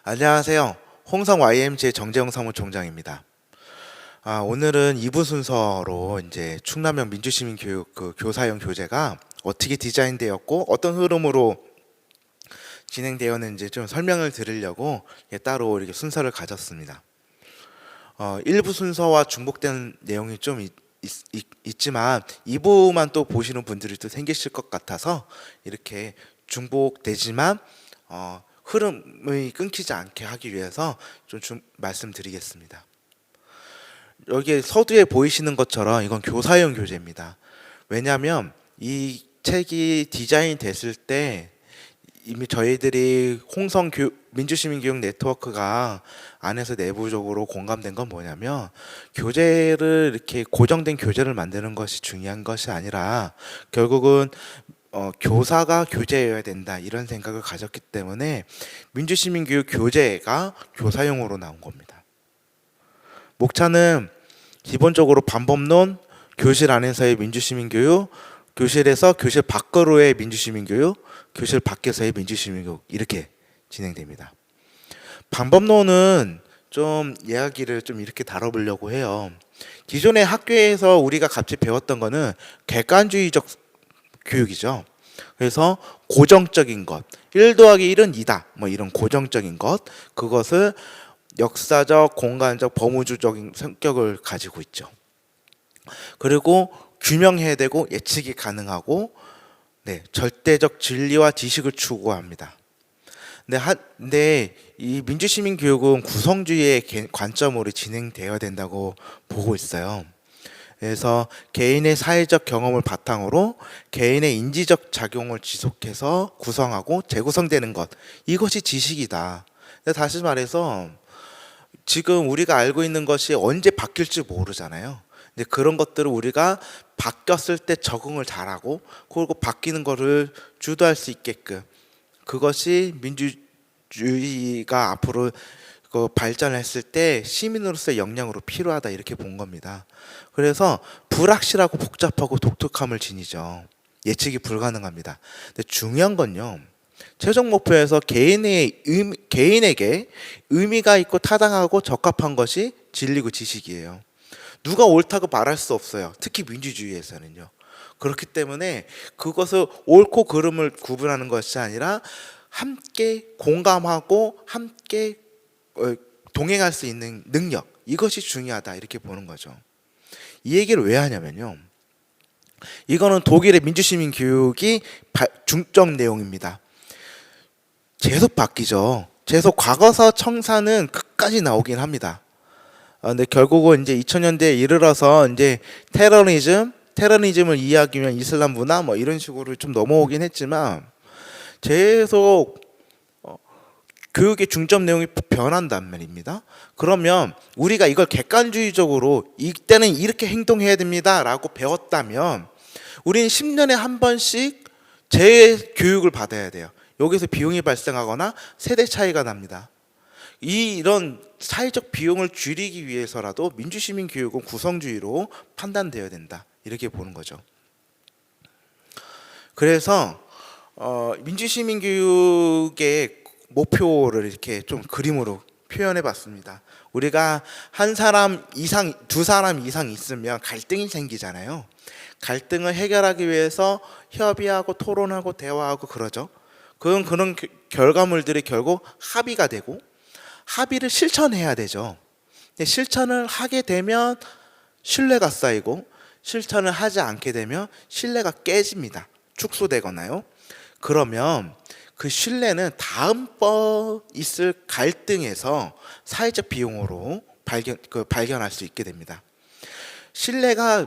안녕하세요. 홍성 YMCA 정재영 사무총장입니다. 오늘은 2부 순서로 이제 충남형 민주시민교육 교사형 교재가 어떻게 디자인되었고 어떤 흐름으로 진행되었는지 좀 설명을 드리려고 따로 이렇게 순서를 가졌습니다. 1부 순서와 중복된 내용이 좀 있지만 2부만 또 보시는 분들이 또 생기실 것 같아서 이렇게 중복되지만 흐름이 끊기지 않게 하기 위해서 좀 말씀드리겠습니다. 여기 서두에 보이시는 것처럼 이건 교사용 교재입니다. 왜냐하면 이 책이 디자인 됐을 때 이미 저희들이 홍성 민주시민교육 네트워크가 안에서 내부적으로 공감된 건 뭐냐면, 교재를 이렇게 고정된 교재를 만드는 것이 중요한 것이 아니라 결국은 교사가 교재여야 된다, 이런 생각을 가졌기 때문에 민주시민교육 교재가 교사용으로 나온 겁니다. 목차는 기본적으로 반법론, 교실 안에서의 민주시민교육, 교실에서 교실 밖으로의 민주시민교육, 교실 밖에서의 민주시민교육, 이렇게 진행됩니다. 반법론은 좀 이야기를 좀 이렇게 다뤄보려고 해요. 기존의 학교에서 우리가 같이 배웠던 거는 객관주의적 교육이죠. 그래서 고정적인 것, 1 더하기 1은 2다, 뭐 이런 고정적인 것, 그것을 역사적, 공간적, 범우주적인 성격을 가지고 있죠. 그리고 규명해야 되고 예측이 가능하고, 절대적 진리와 지식을 추구합니다. 근데 이 민주시민 교육은 구성주의의 관점으로 진행되어야 된다고 보고 있어요. 그래서 개인의 사회적 경험을 바탕으로 개인의 인지적 작용을 지속해서 구성하고 재구성되는 것, 이것이 지식이다. 다시 말해서 지금 우리가 알고 있는 것이 언제 바뀔지 모르잖아요. 근데 그런 것들을 우리가 바뀌었을 때 적응을 잘하고, 그리고 바뀌는 거를 주도할 수 있게끔, 그것이 민주주의가 앞으로 발전했을 때 시민으로서의 역량으로 필요하다, 이렇게 본 겁니다. 그래서 불확실하고 복잡하고 독특함을 지니죠. 예측이 불가능합니다. 근데 중요한 건요, 최종 목표에서 개인에게 의미가 있고 타당하고 적합한 것이 진리고 지식이에요. 누가 옳다고 말할 수 없어요. 특히 민주주의에서는요. 그렇기 때문에 그것을 옳고 그름을 구분하는 것이 아니라 함께 공감하고 함께 동행할 수 있는 능력, 이것이 중요하다, 이렇게 보는 거죠. 이 얘기를 왜 하냐면요, 이거는 독일의 민주시민 교육이 중점 내용입니다. 계속 바뀌죠. 계속 과거사 청사는 끝까지 나오긴 합니다. 근데 결국은 이제 2000년대에 이르러서 이제 테러리즘을 이해하기 위한 이슬람 문화, 뭐 이런 식으로 좀 넘어오긴 했지만, 계속 교육의 중점 내용이 변한단 말입니다. 그러면 우리가 이걸 객관주의적으로 이때는 이렇게 행동해야 됩니다 라고 배웠다면, 우리는 10년에 한 번씩 재교육을 받아야 돼요. 여기서 비용이 발생하거나 세대 차이가 납니다. 이런 사회적 비용을 줄이기 위해서라도 민주시민 교육은 구성주의로 판단되어야 된다, 이렇게 보는 거죠. 그래서 민주시민 교육의 목표를 이렇게 좀 그림으로 표현해 봤습니다. 우리가 한 사람 이상, 두 사람 이상 있으면 갈등이 생기잖아요. 갈등을 해결하기 위해서 협의하고 토론하고 대화하고 그러죠. 그런 결과물들이 결국 합의가 되고, 합의를 실천해야 되죠. 근데 실천을 하게 되면 신뢰가 쌓이고, 실천을 하지 않게 되면 신뢰가 깨집니다. 축소되거나요. 그러면 그 신뢰는 다음번 있을 갈등에서 사회적 비용으로 발견할 수 있게 됩니다. 신뢰가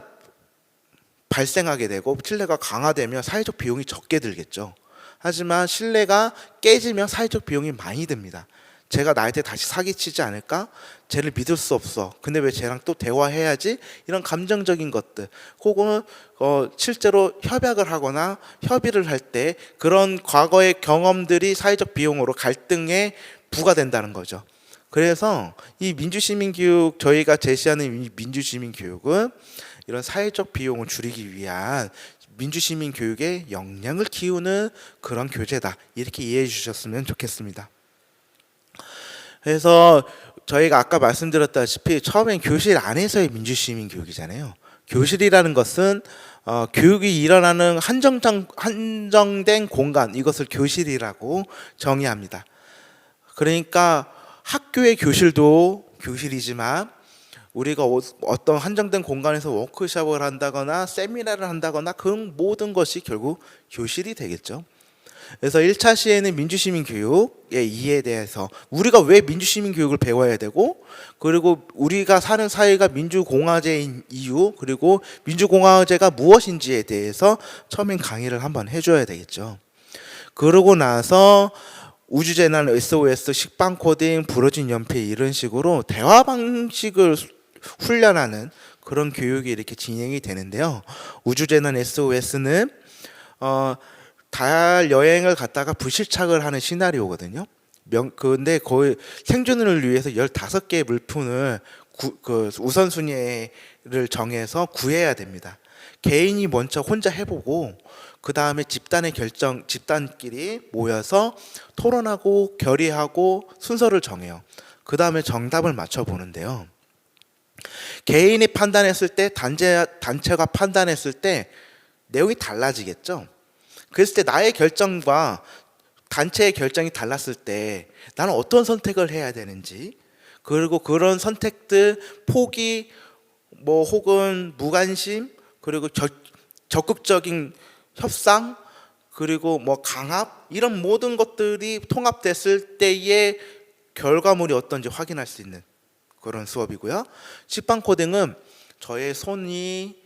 발생하게 되고 신뢰가 강화되면 사회적 비용이 적게 들겠죠. 하지만 신뢰가 깨지면 사회적 비용이 많이 듭니다. 제가 나한테 다시 사기치지 않을까? 쟤를 믿을 수 없어. 근데 왜 쟤랑 또 대화해야지? 이런 감정적인 것들, 혹은 실제로 협약을 하거나 협의를 할 때 그런 과거의 경험들이 사회적 비용으로 갈등에 부과된다는 거죠. 그래서 이 민주시민교육, 저희가 제시하는 민주시민교육은 이런 사회적 비용을 줄이기 위한 민주시민 교육의 역량을 키우는 그런 교재다, 이렇게 이해해 주셨으면 좋겠습니다. 그래서 저희가 아까 말씀드렸다시피 처음엔 교실 안에서의 민주시민 교육이잖아요. 교실이라는 것은 교육이 일어나는 한정된 공간, 이것을 교실이라고 정의합니다. 그러니까 학교의 교실도 교실이지만 우리가 어떤 한정된 공간에서 워크숍을 한다거나 세미나를 한다거나 그 모든 것이 결국 교실이 되겠죠. 그래서 1차 시에는 민주시민 교육의 이해에 대해서 우리가 왜 민주시민 교육을 배워야 되고, 그리고 우리가 사는 사회가 민주공화제인 이유, 그리고 민주공화제가 무엇인지에 대해서 처음엔 강의를 한번 해줘야 되겠죠. 그러고 나서 우주재난, SOS, 식빵 코딩, 부러진 연필 이런 식으로 대화 방식을 훈련하는 그런 교육이 이렇게 진행이 되는데요. 우주재난 SOS는 달 여행을 갔다가 불시착을 하는 시나리오거든요. 근데 거의 생존을 위해서 15개의 물품을 우선순위를 정해서 구해야 됩니다. 개인이 먼저 혼자 해보고 그 다음에 집단끼리 모여서 토론하고 결의하고 순서를 정해요. 그 다음에 정답을 맞춰보는데요. 개인이 판단했을 때, 단체가 판단했을 때 내용이 달라지겠죠. 그랬을 때 나의 결정과 단체의 결정이 달랐을 때 나는 어떤 선택을 해야 되는지, 그리고 그런 선택들 포기, 혹은 무관심, 그리고 적극적인 협상, 그리고 강압, 이런 모든 것들이 통합됐을 때의 결과물이 어떤지 확인할 수 있는 그런 수업이고요. 식빵 코딩은 저의 손이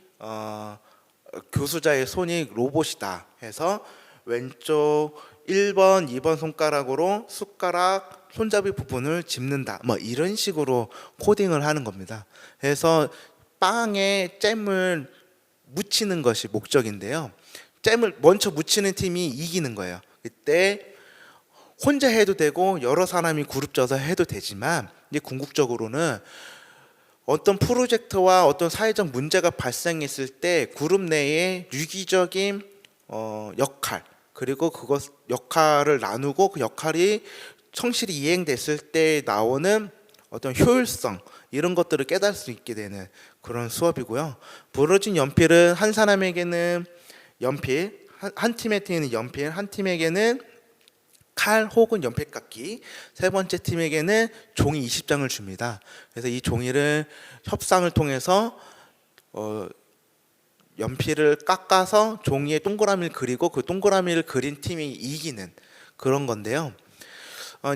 교수자의 손이 로봇이다 해서 왼쪽 1번, 2번 손가락으로 숟가락 손잡이 부분을 짚는다, 이런 식으로 코딩을 하는 겁니다. 그래서 빵에 잼을 묻히는 것이 목적인데요. 잼을 먼저 묻히는 팀이 이기는 거예요. 그때 혼자 해도 되고 여러 사람이 그룹 져서 해도 되지만, 이제 궁극적으로는 어떤 프로젝트와 어떤 사회적 문제가 발생했을 때 그룹 내에 유기적인 역할, 그리고 그것 역할을 나누고 그 역할이 성실히 이행됐을 때 나오는 어떤 효율성, 이런 것들을 깨달을 수 있게 되는 그런 수업이고요. 부러진 연필은 한 사람에게는 연필, 한 팀에게는 연필, 한 팀에게는 칼 혹은 연필깎이, 세 번째 팀에게는 종이 20장을 줍니다. 그래서 이 종이를 협상을 통해서 연필을 깎아서 종이에 동그라미를 그리고 그 동그라미를 그린 팀이 이기는 그런 건데요.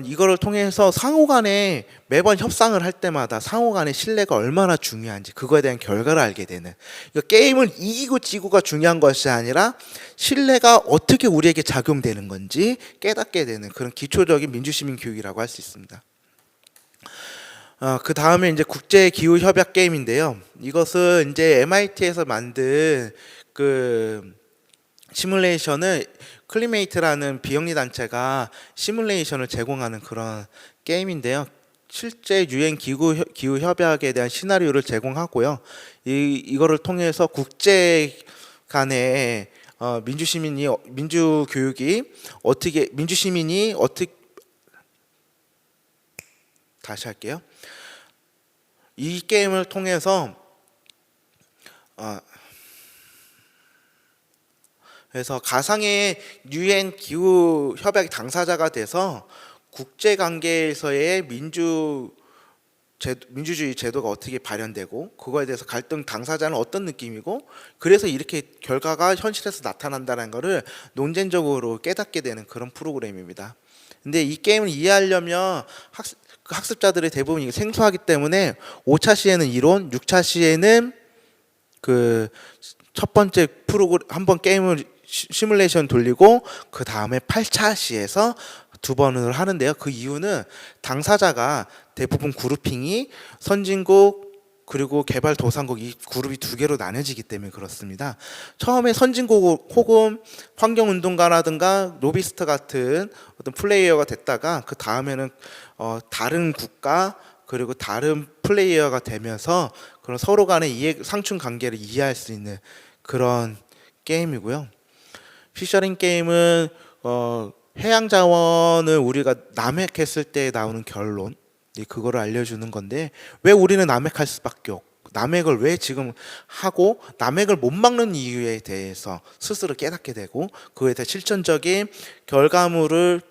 이거를 통해서 상호간에 매번 협상을 할 때마다 상호간의 신뢰가 얼마나 중요한지, 그거에 대한 결과를 알게 되는, 그러니까 게임을 이기고 지고가 중요한 것이 아니라 신뢰가 어떻게 우리에게 작용되는 건지 깨닫게 되는 그런 기초적인 민주시민 교육이라고 할 수 있습니다. 그 다음에 이제 국제 기후 협약 게임인데요. 이것은 이제 MIT에서 만든 그 시뮬레이션을 클리메이트라는 비영리 단체가 시뮬레이션을 제공하는 그런 게임인데요. 실제 유엔 기후 협약에 대한 시나리오를 제공하고요. 이거를 통해서 국제 간의 민주 시민이 어떻게 다시 할게요. 이 게임을 통해서 그래서 가상의 유엔 기후 협약 당사자가 돼서 국제 관계에서의 민주주의 제도가 어떻게 발현되고, 그거에 대해서 갈등 당사자는 어떤 느낌이고, 그래서 이렇게 결과가 현실에서 나타난다는 것을 논쟁적으로 깨닫게 되는 그런 프로그램입니다. 근데 이 게임을 이해하려면 학습자들의 대부분이 생소하기 때문에 5차 시에는 이론, 6차 시에는 그 첫 번째 한번 게임을 시뮬레이션 돌리고 그 다음에 8차 시에서 2번을 하는데요. 그 이유는 당사자가 대부분 그룹핑이 선진국 그리고 개발도상국, 이 그룹이 2개로 나눠지기 때문에 그렇습니다. 처음에 선진국 혹은 환경운동가라든가 로비스트 같은 어떤 플레이어가 됐다가 그 다음에는 다른 국가 그리고 다른 플레이어가 되면서 그런 서로 간의 상충 관계를 이해할 수 있는 그런 게임이고요. 피셔링 게임은 해양 자원을 우리가 남획했을 때 나오는 결론, 이제 그거를 알려주는 건데, 왜 우리는 남획할 수밖에 없고, 남획을 왜 지금 하고 남획을 못 막는 이유에 대해서 스스로 깨닫게 되고, 그에 대해 실천적인 결과물을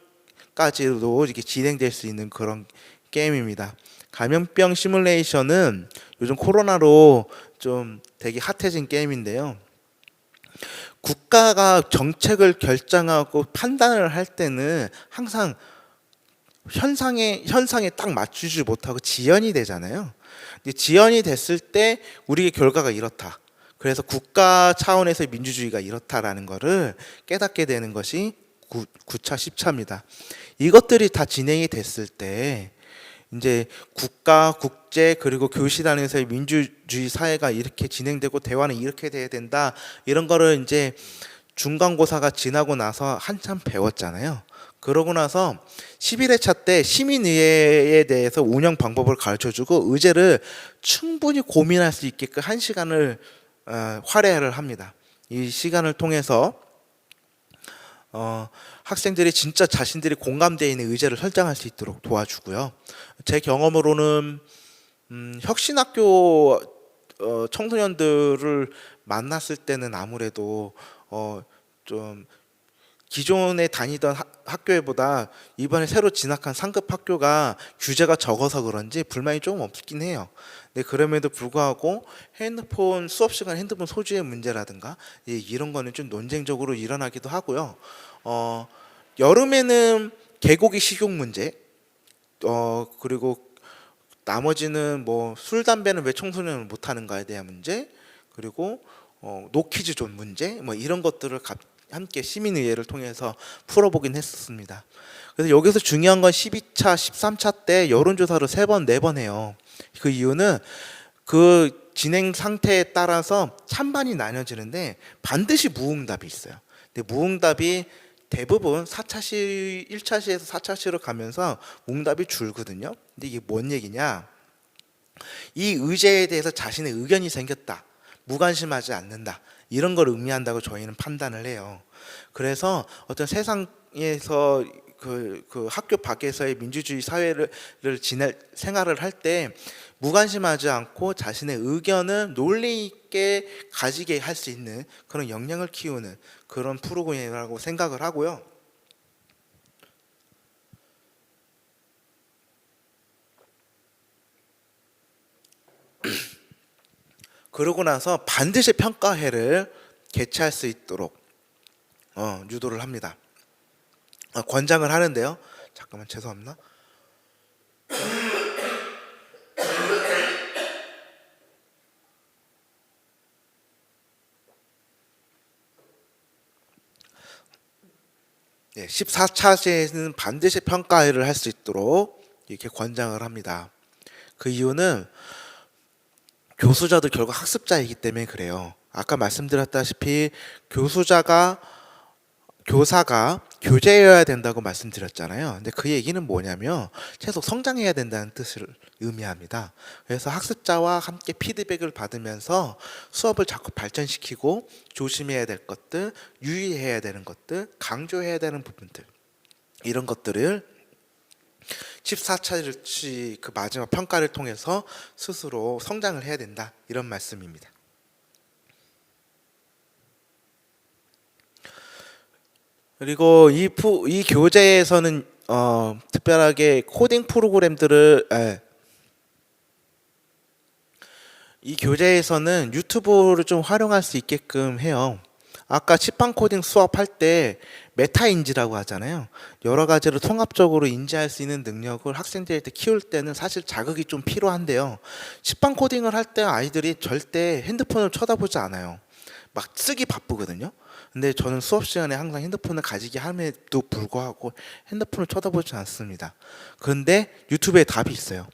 까지도 이렇게 진행될 수 있는 그런 게임입니다. 감염병 시뮬레이션은 요즘 코로나로 좀 되게 핫해진 게임인데요. 국가가 정책을 결정하고 판단을 할 때는 항상 현상에 딱 맞추지 못하고 지연이 되잖아요. 지연이 됐을 때 우리의 결과가 이렇다. 그래서 국가 차원에서의 민주주의가 이렇다라는 것을 깨닫게 되는 것이 9차, 10차입니다. 이것들이 다 진행이 됐을 때 이제 국가, 국제 그리고 교실 안에서의 민주주의 사회가 이렇게 진행되고 대화는 이렇게 돼야 된다. 이런 거를 이제 중간고사가 지나고 나서 한참 배웠잖아요. 그러고 나서 11회차 때 시민의회에 대해서 운영 방법을 가르쳐주고 의제를 충분히 고민할 수 있게끔 1시간을 할애를 합니다. 이 시간을 통해서 학생들이 진짜 자신들이 공감되어 있는 의제를 설정할 수 있도록 도와주고요. 제 경험으로는 혁신학교 청소년들을 만났을 때는 아무래도 좀 기존에 다니던 학교보다 이번에 새로 진학한 상급 학교가 규제가 적어서 그런지 불만이 조금 없긴 해요. 근데 그럼에도 불구하고 핸드폰 수업 시간 핸드폰 소지의 문제라든가 이런 거는 좀 논쟁적으로 일어나기도 하고요. 여름에는 개고기 식용 문제, 그리고 나머지는 뭐 술 담배는 왜 청소년을 못 하는가에 대한 문제, 그리고 노키즈 존 문제, 뭐 이런 것들을 함께 시민의회를 통해서 풀어보긴 했었습니다. 그래서 여기서 중요한 건 12차, 13차 때 여론조사를 3번, 4번 해요. 그 이유는 그 진행 상태에 따라서 찬반이 나뉘어지는데 반드시 무응답이 있어요. 근데 무응답이 대부분 4차시, 1차시에서 4차시로 가면서 무응답이 줄거든요. 근데 이게 뭔 얘기냐? 이 의제에 대해서 자신의 의견이 생겼다. 무관심하지 않는다. 이런 걸 의미한다고 저희는 판단을 해요. 그래서 어떤 세상에서 그 학교 밖에서의 민주주의 사회를 생활을 할 때 무관심하지 않고 자신의 의견을 논리 있게 가지게 할 수 있는 그런 역량을 키우는 그런 프로그램이라고 생각을 하고요. 그러고 나서 반드시 평가회를 개최할 수 있도록 유도를 합니다. 권장을 하는데요. 잠깐만 죄송합니다. 네, 14차시에는 반드시 평가회를 할 수 있도록 이렇게 권장을 합니다. 그 이유는 교수자도 결국 학습자이기 때문에 그래요. 아까 말씀드렸다시피 교사가 교재여야 된다고 말씀드렸잖아요. 근데 그 얘기는 뭐냐면 계속 성장해야 된다는 뜻을 의미합니다. 그래서 학습자와 함께 피드백을 받으면서 수업을 자꾸 발전시키고 조심해야 될 것들, 유의해야 되는 것들, 강조해야 되는 부분들, 이런 것들을 14차시 그 마지막 평가를 통해서 스스로 성장을 해야 된다, 이런 말씀입니다. 그리고 이 교재에서는 특별하게 코딩 프로그램들을 이 교재에서는 유튜브를 좀 활용할 수 있게끔 해요. 아까 칠판 코딩 수업할 때 메타인지라고 하잖아요. 여러 가지를 통합적으로 인지할 수 있는 능력을 학생들한테 키울 때는 사실 자극이 좀 필요한데요. 칠판 코딩을 할 때 아이들이 절대 핸드폰을 쳐다보지 않아요. 막 쓰기 바쁘거든요. 근데 저는 수업 시간에 항상 핸드폰을 가지게 함에도 불구하고 핸드폰을 쳐다보지 않습니다. 그런데 유튜브에 답이 있어요.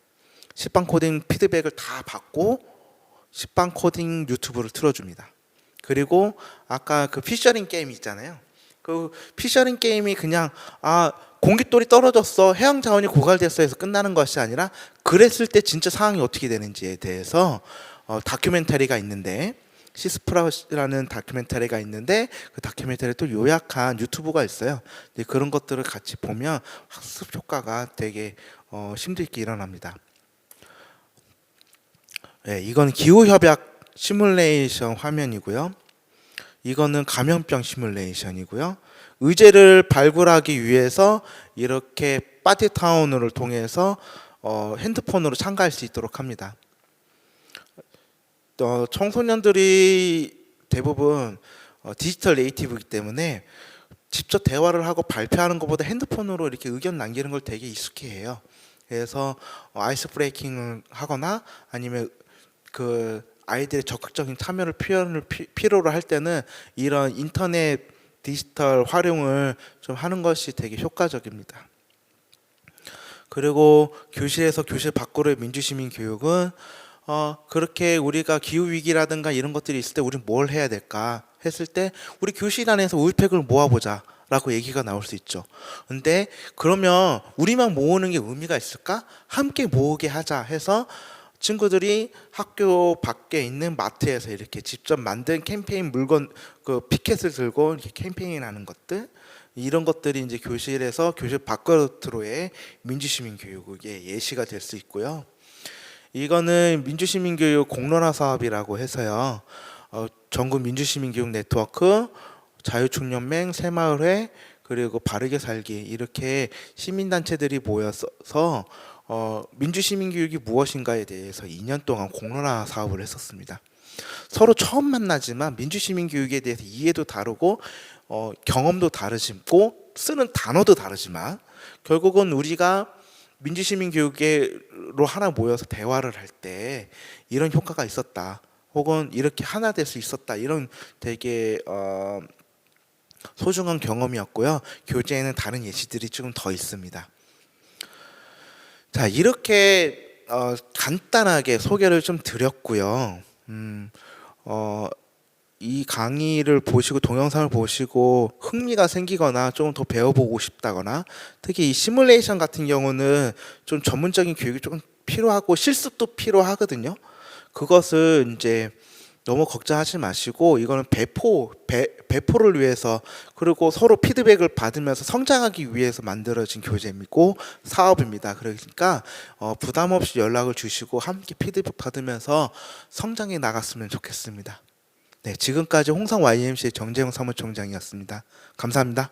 칠판 코딩 피드백을 다 받고 칠판 코딩 유튜브를 틀어줍니다. 그리고 아까 그 피셔링 게임 있잖아요. 그 피셔링 게임이 그냥 공깃돌이 떨어졌어, 해양 자원이 고갈됐어 해서 끝나는 것이 아니라 그랬을 때 진짜 상황이 어떻게 되는지에 대해서 다큐멘터리가 있는데 시스프라우스라는 다큐멘터리가 있는데 그 다큐멘터리 또 요약한 유튜브가 있어요. 그런 것들을 같이 보면 학습 효과가 되게 심도 있게 일어납니다. 네, 이건 기후협약 시뮬레이션 화면이고요. 이거는 감염병 시뮬레이션이고요. 의제를 발굴하기 위해서 이렇게 파티타운을 통해서 핸드폰으로 참가할 수 있도록 합니다. 청소년들이 대부분 디지털 네이티브이기 때문에 직접 대화를 하고 발표하는 것보다 핸드폰으로 이렇게 의견 남기는 걸 되게 익숙해해요. 그래서 아이스 브레이킹을 하거나 아니면 그 아이들의 적극적인 참여를 필요로 할 때는 이런 인터넷 디지털 활용을 좀 하는 것이 되게 효과적입니다. 그리고 교실에서 교실 밖으로의 민주시민 교육은 그렇게 우리가 기후위기라든가 이런 것들이 있을 때 우리 뭘 해야 될까 했을 때 우리 교실 안에서 우유팩을 모아보자 라고 얘기가 나올 수 있죠. 근데 그러면 우리만 모으는 게 의미가 있을까? 함께 모으게 하자 해서 친구들이 학교 밖에 있는 마트에서 이렇게 직접 만든 캠페인 물건 그 피켓을 들고 이렇게 캠페인하는 것들, 이런 것들이 이제 교실에서 교실 밖으로의 민주시민 교육의 예시가 될 수 있고요. 이거는 민주시민교육 공론화 사업이라고 해서요. 전국 민주시민교육 네트워크, 자유총연맹, 새마을회, 그리고 바르게 살기 이렇게 시민단체들이 모여서 민주시민교육이 무엇인가에 대해서 2년 동안 공론화 사업을 했었습니다. 서로 처음 만나지만 민주시민교육에 대해서 이해도 다르고 경험도 다르고 쓰는 단어도 다르지만 결국은 우리가 민주시민 교육으로 하나 모여서 대화를 할 때 이런 효과가 있었다 혹은 이렇게 하나 될 수 있었다, 이런 되게 소중한 경험이었고요. 교재에는 다른 예시들이 조금 더 있습니다. 자, 이렇게 간단하게 소개를 좀 드렸고요. 이 강의를 보시고 동영상을 보시고 흥미가 생기거나 조금 더 배워보고 싶다거나, 특히 이 시뮬레이션 같은 경우는 좀 전문적인 교육이 조금 필요하고 실습도 필요하거든요. 그것을 이제 너무 걱정하지 마시고 이거는 배포를 위해서 그리고 서로 피드백을 받으면서 성장하기 위해서 만들어진 교재이고 사업입니다. 그러니까 부담 없이 연락을 주시고 함께 피드백 받으면서 성장해 나갔으면 좋겠습니다. 네, 지금까지 홍성 YMC의 정재영 사무총장이었습니다. 감사합니다.